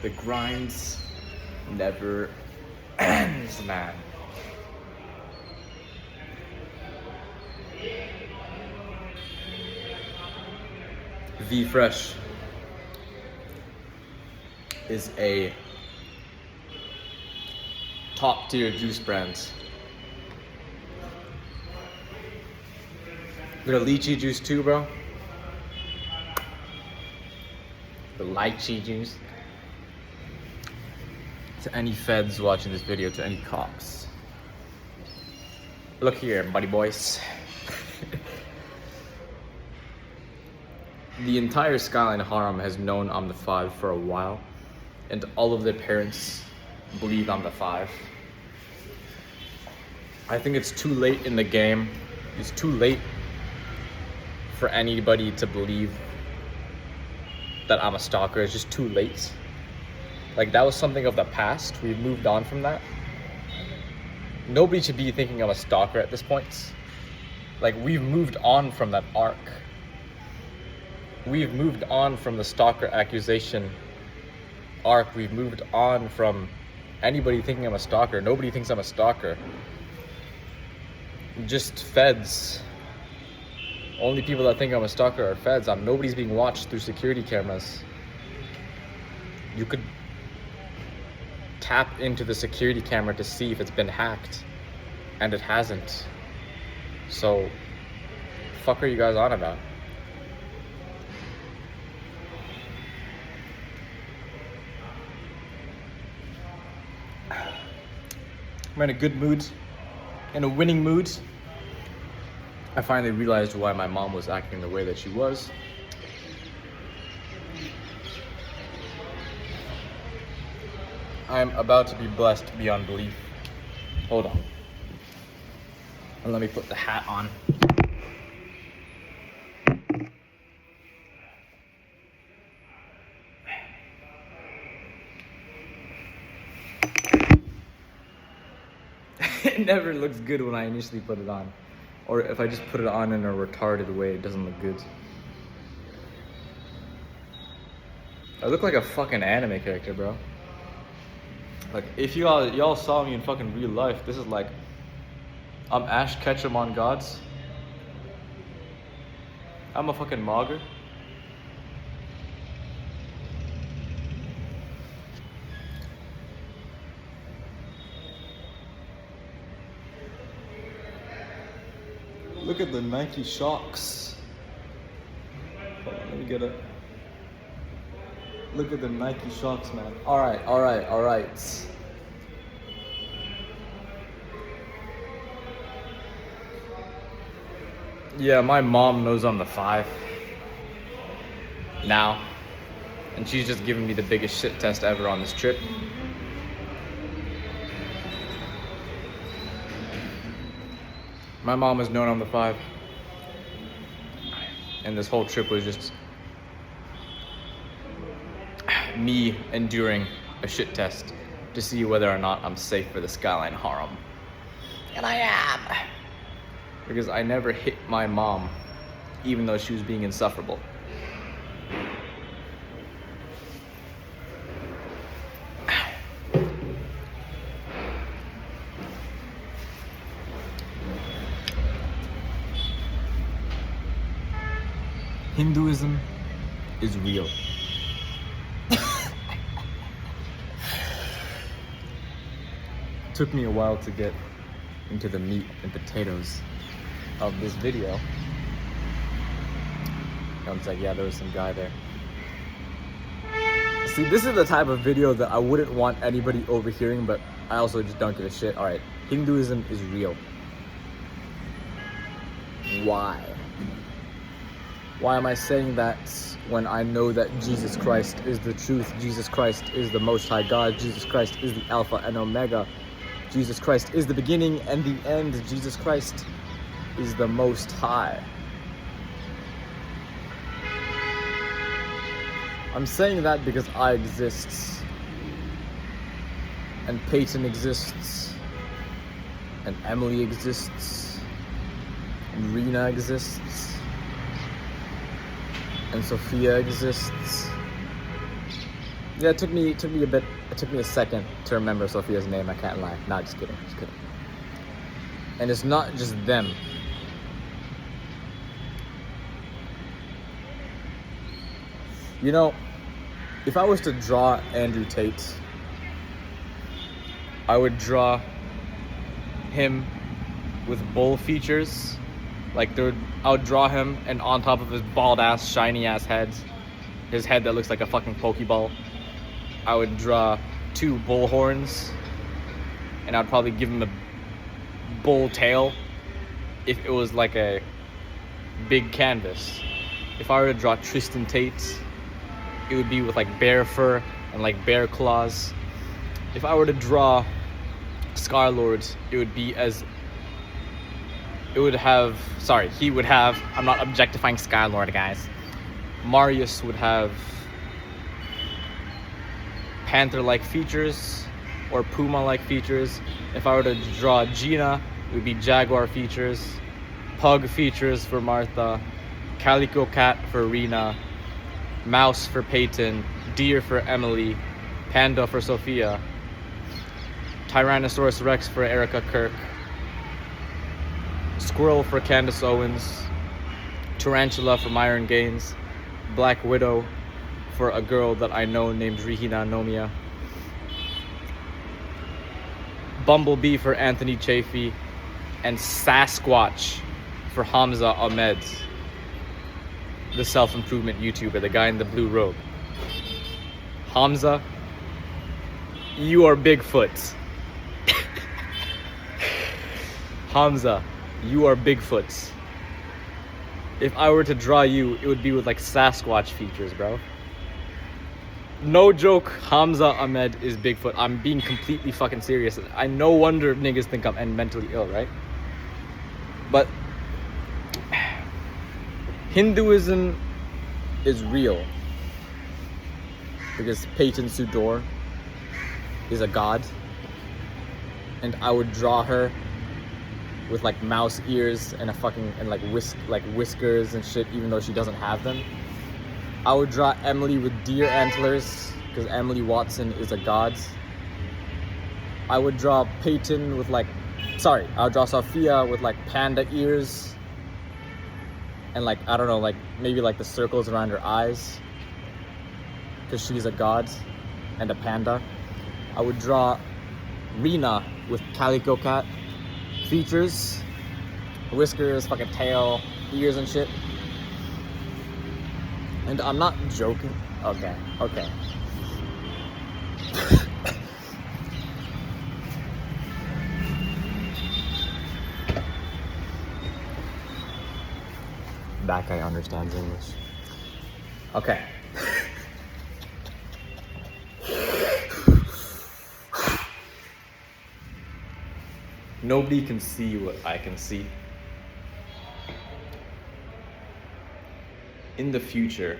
The grinds never ends, man. V Fresh is a top tier juice brand. Got a lychee juice too, bro. The lychee juice. To any feds watching this video, to any cops. Look here, buddy boys. The entire Skyline Harem has known I'm the 5 for a while, and all of their parents believe I'm the 5. I think it's too late in the game. It's too late for anybody to believe that I'm a stalker. It's just too late. Like, that was something of the past. We've moved on from that. Nobody should be thinking I'm a stalker at this point. Like, we've moved on from that arc. We've moved on from the stalker accusation arc. We've moved on from anybody thinking I'm a stalker. Nobody thinks I'm a stalker. Just feds. Only people that think I'm a stalker are feds. Nobody's being watched through security cameras. You could tap into the security camera to see if it's been hacked, and it hasn't. So, fuck are you guys on about? I'm in a good mood, in a winning mood. I finally realized why my mom was acting the way that she was. I'm about to be blessed beyond belief. Hold on. And let me put the hat on. It never looks good when I initially put it on. Or if I just put it on in a retarded way, it doesn't look good. I look like a fucking anime character, bro. Like, if y'all saw me in fucking real life, this is like, I'm Ash Ketchum on Gods. I'm a fucking mogger. Look at the Nike Shocks. Hold on, let me get it. Look at the Nike Shocks, man. Alright. Yeah, my mom knows I'm the 5 now, and she's just giving me the biggest shit test ever on this trip. My mom has known I'm the 5, and this whole trip was just me enduring a shit test to see whether or not I'm safe for the Skyline Harem. And I am. Because I never hit my mom, even though she was being insufferable. Hinduism is real. Took me a while to get into the meat and potatoes of this video. I was like, yeah, there was some guy there. See, this is the type of video that I wouldn't want anybody overhearing, but I also just don't give a shit. Alright, Hinduism is real. Why? Why am I saying that when I know that Jesus Christ is the truth, Jesus Christ is the Most High God, Jesus Christ is the Alpha and Omega, Jesus Christ is the beginning and the end, Jesus Christ is the Most High. I'm saying that because I exist, and Peyton exists, and Emily exists, and Rena exists, and Sophia exists, Yeah, it took me a second to remember Sophia's name. I can't lie. Nah, just kidding. And it's not just them. You know, if I was to draw Andrew Tate, I would draw him with bull features. Like I would draw him, and on top of his bald ass, shiny ass head, his head that looks like a fucking Pokeball, I would draw 2 bull horns, and I'd probably give him a bull tail if it was like a big canvas. If I were to draw Tristan Tate, it would be with like bear fur and like bear claws. If I were to draw Star-Lord, he would have, I'm not objectifying Star-Lord, guys. Marius would have panther-like features or puma-like features. If I were to draw Gina, it would be jaguar features, pug features for Martha, calico cat for Rena, mouse for Peyton, deer for Emily, panda for Sophia, Tyrannosaurus Rex for Erica Kirk, squirrel for Candace Owens, tarantula for Myron Gaines, Black Widow for a girl that I know named Rihina Nomia, Bumblebee for Anthony Chafee, and Sasquatch for Hamza Ahmed, the self-improvement YouTuber, the guy in the blue robe. Hamza, you are Bigfoot. Hamza, you are Bigfoot. If I were to draw you, it would be with like Sasquatch features, bro. No joke, Hamza Ahmed is Bigfoot. I'm being completely fucking serious. I no wonder niggas think I'm mentally ill, right? But Hinduism is real because Peyton Sudor is a god, and I would draw her with like mouse ears and whiskers and shit, even though she doesn't have them. I would draw Emily with deer antlers because Emily Watson is a god. I would draw Peyton with I would draw Sophia with like panda ears and like, I don't know, like maybe like the circles around her eyes because she's a god and a panda. I would draw Rena with calico cat features, whiskers, fucking tail, ears and shit. And I'm not joking. Okay. That guy understands English. Okay. Nobody can see what I can see. In the future,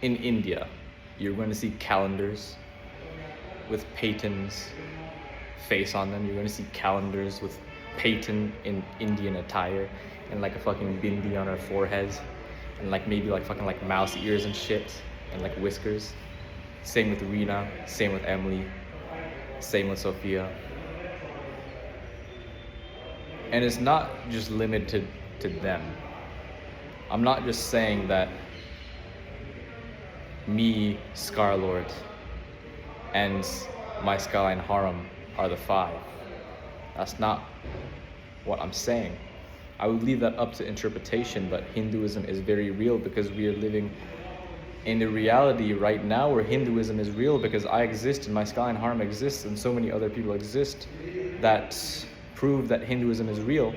in India, you're going to see calendars with Peyton's face on them. You're going to see calendars with Peyton in Indian attire and like a fucking bindi on her forehead and like maybe like fucking like mouse ears and shit and like whiskers. Same with Rena, same with Emily, same with Sophia. And it's not just limited to them. I'm not just saying that me, Scar-Lord, and my Skyline Harem are the 5. That's not what I'm saying. I would leave that up to interpretation, but Hinduism is very real because we are living in a reality right now where Hinduism is real because I exist and my Skyline Harem exists and so many other people exist that prove that Hinduism is real.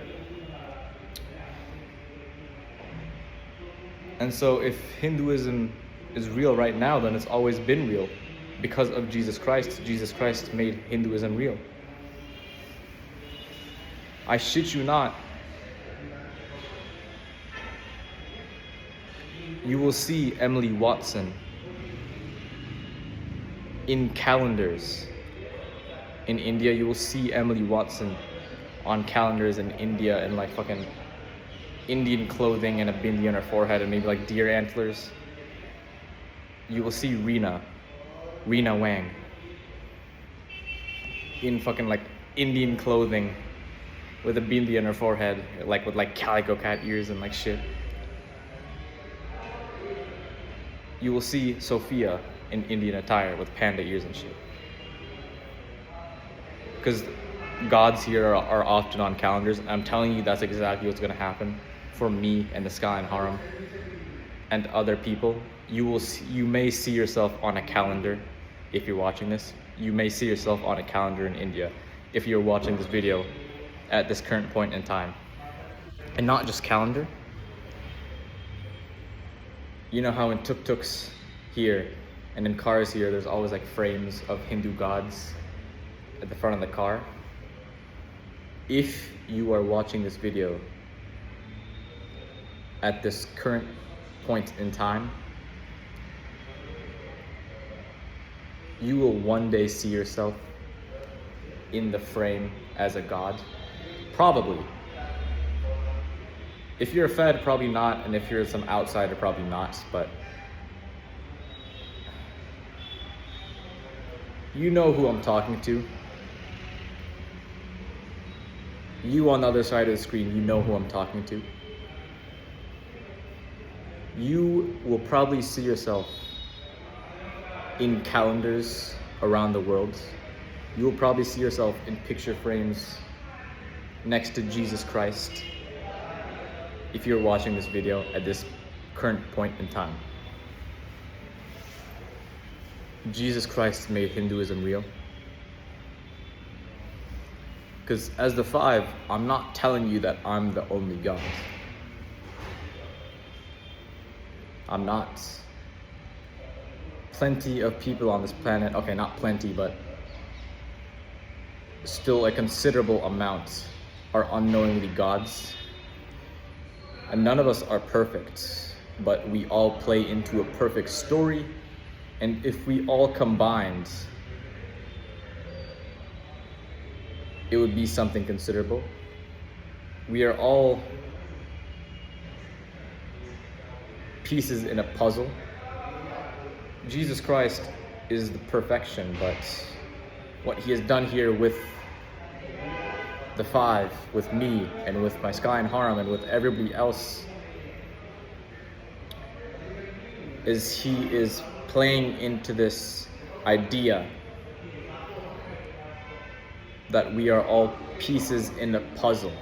And so if Hinduism is real right now, then it's always been real because of Jesus Christ. Jesus Christ made Hinduism real. I shit you not. You will see Emily Watson in calendars. In India, you will see Emily Watson on calendars in India in like fucking Indian clothing and a bindi on her forehead and maybe like deer antlers. you will see Rena Wang, in fucking like Indian clothing with a bindi on her forehead, like with like calico cat ears and like shit. You will see Sophia in Indian attire with panda ears and shit. Because gods here are often on calendars. I'm telling you, that's exactly what's going to happen for me and the Sky and Harem and other people. You may see yourself on a calendar if you're watching this. You may see yourself on a calendar in India if you're watching this video at this current point in time. And not just calendar. You know how in tuk-tuks here and in cars here, there's always like frames of Hindu gods at the front of the car? If you are watching this video at this current point in time, you will one day see yourself in the frame as a god. Probably. If you're a Fed, probably not, and if you're some outsider, probably not, but you know who I'm talking to. You on the other side of the screen, you know who I'm talking to. You will probably see yourself in calendars around the world. You will probably see yourself in picture frames next to Jesus Christ if you're watching this video at this current point in time. Jesus Christ made Hinduism real. Because as the five, I'm not telling you that I'm the only God. I'm not. Plenty of people on this planet, okay, not plenty, but still a considerable amount, are unknowingly gods. And none of us are perfect, but we all play into a perfect story. And if we all combined, it would be something considerable. We are all pieces in a puzzle. Jesus Christ is the perfection, but what he has done here with the five, with me, and with my Sky and Harem, and with everybody else, is he is playing into this idea that we are all pieces in a puzzle.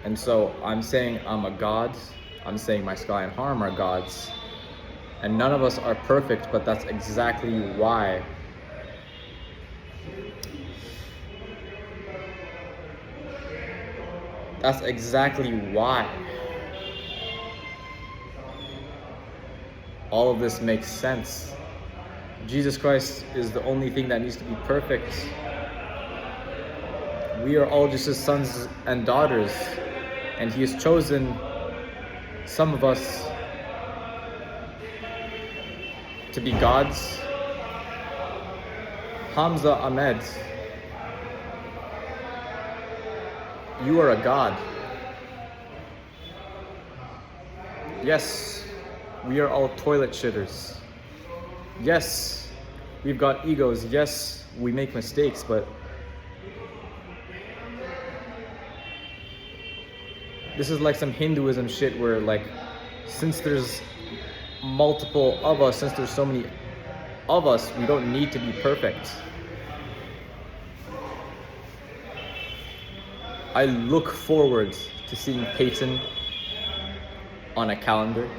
And so I'm saying I'm a god, I'm saying my Sky and Harem are gods, and none of us are perfect, but that's exactly why all of this makes sense. Jesus Christ is the only thing that needs to be perfect. We are all just his sons and daughters, and he has chosen some of us to be gods. Hamza Ahmed, you are a god. Yes, we are all toilet shitters. Yes, we've got egos. Yes, we make mistakes, but this is like some Hinduism shit where, like, since there's multiple of us, since there's so many of us, we don't need to be perfect. I look forward to seeing Peyton on a calendar.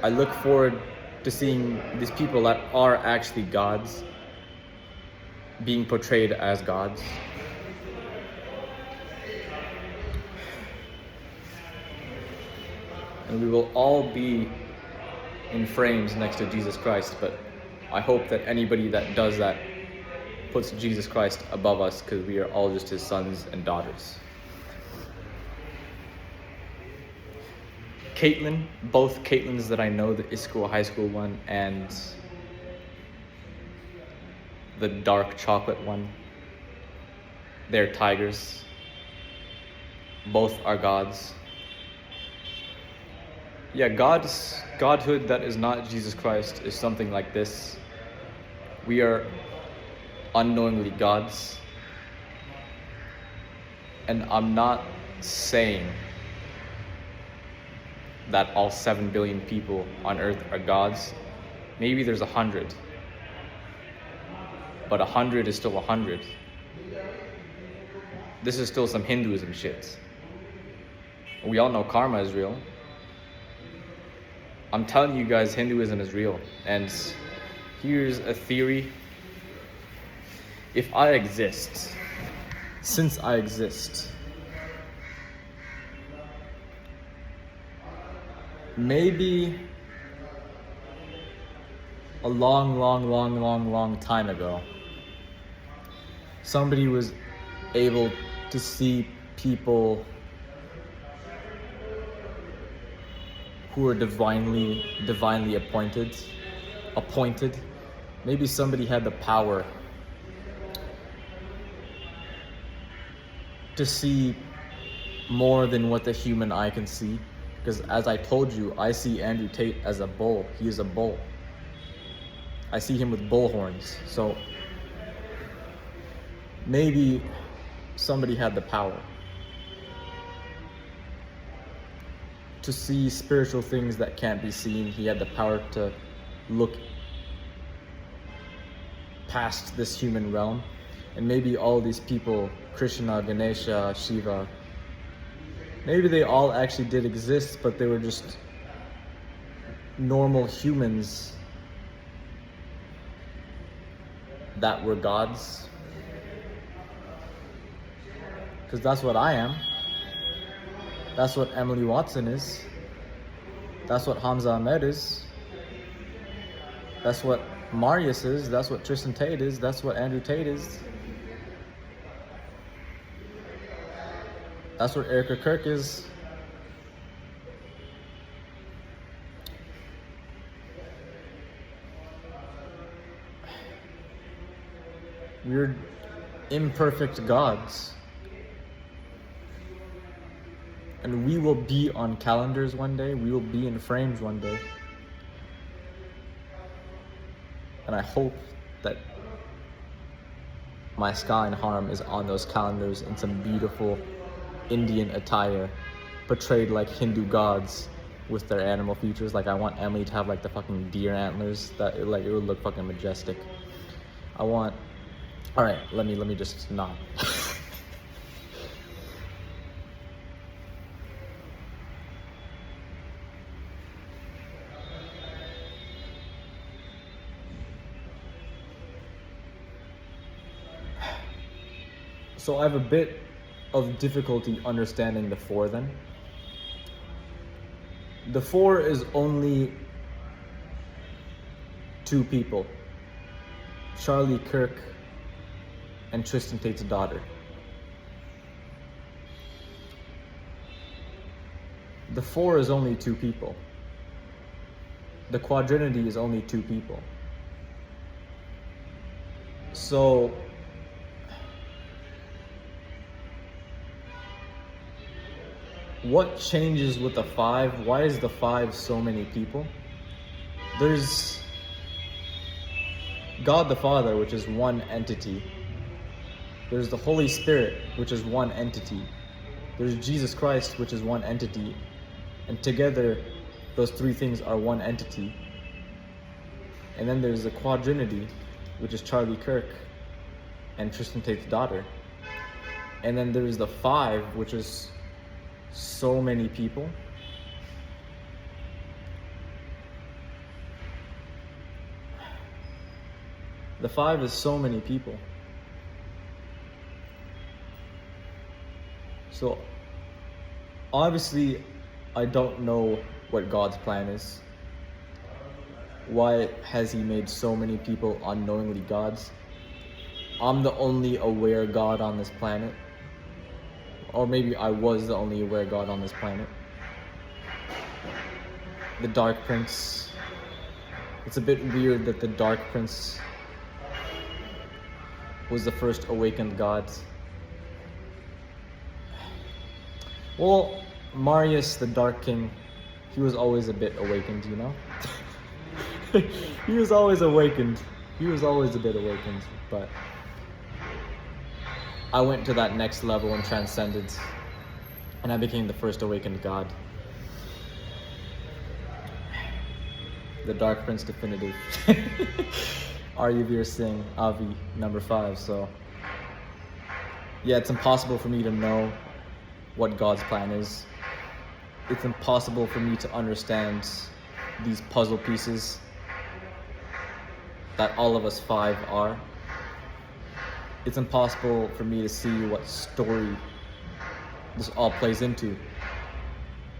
I look forward to seeing these people that are actually gods being portrayed as gods. And we will all be in frames next to Jesus Christ, but I hope that anybody that does that puts Jesus Christ above us, because we are all just his sons and daughters. Caitlin, both Caitlins that I know, the Iskua High School one and the dark chocolate one, they're tigers. Both are gods. Yeah, Godhood that is not Jesus Christ is something like this. We are unknowingly gods. And I'm not saying that all 7 billion people on earth are gods. Maybe there's 100. But 100 is still 100. This is still some Hinduism shit. We all know karma is real. I'm telling you guys, Hinduism is real. And here's a theory. If I exist, since I exist, maybe a long time ago, somebody was able to see people who are divinely appointed. Maybe somebody had the power to see more than what the human eye can see. Because as I told you, I see Andrew Tate as a bull. He is a bull. I see him with bull horns. So maybe somebody had the power to see spiritual things that can't be seen. He had the power to look past this human realm. And maybe all these people, Krishna, Ganesha, Shiva, maybe they all actually did exist, but they were just normal humans that were gods. Because that's what I am. That's what Emily Watson is. That's what Hamza Ahmed is. That's what Marius is. That's what Tristan Tate is. That's what Andrew Tate is. That's what Erica Kirk is. We're imperfect gods. And we will be on calendars one day. We will be in frames one day. And I hope that my Sky and Harm is on those calendars in some beautiful Indian attire, portrayed like Hindu gods with their animal features. Like I want Emily to have like the fucking deer antlers. That it would look fucking majestic. All right, let me just not. So I have a bit of difficulty understanding the four then. The four is only two people. Charlie Kirk and Tristan Tate's daughter. The four is only two people. The quadrinity is only two people. So what changes with the five? Why is the five so many people? There's God the Father, which is one entity. There's the Holy Spirit, which is one entity. There's Jesus Christ, which is one entity. And together, those three things are one entity. And then there's the quadrinity, which is Charlie Kirk and Tristan Tate's daughter. And then there's the five, which is so many people. The five is so many people. So obviously I don't know what God's plan is. Why has he made so many people unknowingly gods? I'm the only aware God on this planet. Or maybe I was the only aware God on this planet. The Dark Prince. It's a bit weird that the Dark Prince was the first awakened god. Well, Marius, the Dark King, he was always a bit awakened, you know? He was always awakened. He was always a bit awakened, but I went to that next level and transcended, and I became the first awakened God. The Dark Prince Definitive. Aryavir Singh, Avi, number 5. So, yeah, it's impossible for me to know what God's plan is. It's impossible for me to understand these puzzle pieces that all of us 5 are. It's impossible for me to see what story this all plays into.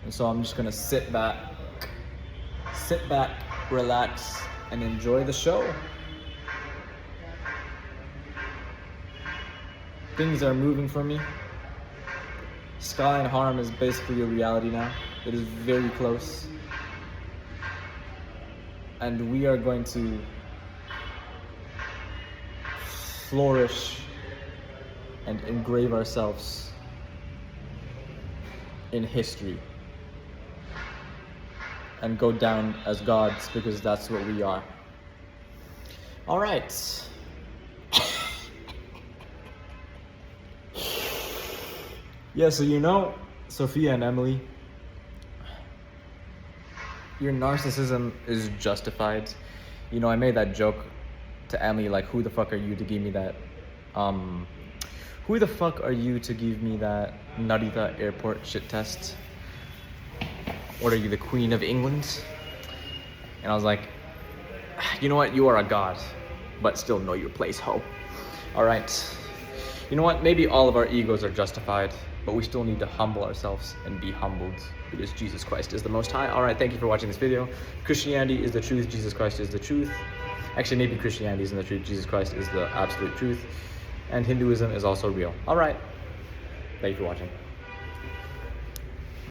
And so I'm just gonna sit back, relax, and enjoy the show. Things are moving for me. Sky and Harm is basically a reality now. It is very close. And we are going to flourish and engrave ourselves in history and go down as gods, because that's what we are. All right. Yeah, so you know, Sophia and Emily, your narcissism is justified. You know, I made that joke to Emily, like, who the fuck are you to give me that, who the fuck are you to give me that Narita airport shit test? What are you, the Queen of England? And I was like, you know what, you are a god, but still know your place, ho. All right, you know what, maybe all of our egos are justified, but we still need to humble ourselves and be humbled, because Jesus Christ is the Most High. All right, thank you for watching this video. Christianity is the truth, Jesus Christ is the truth. Actually, maybe Christianity isn't the truth, Jesus Christ is the absolute truth. And Hinduism is also real. All right, thank you for watching.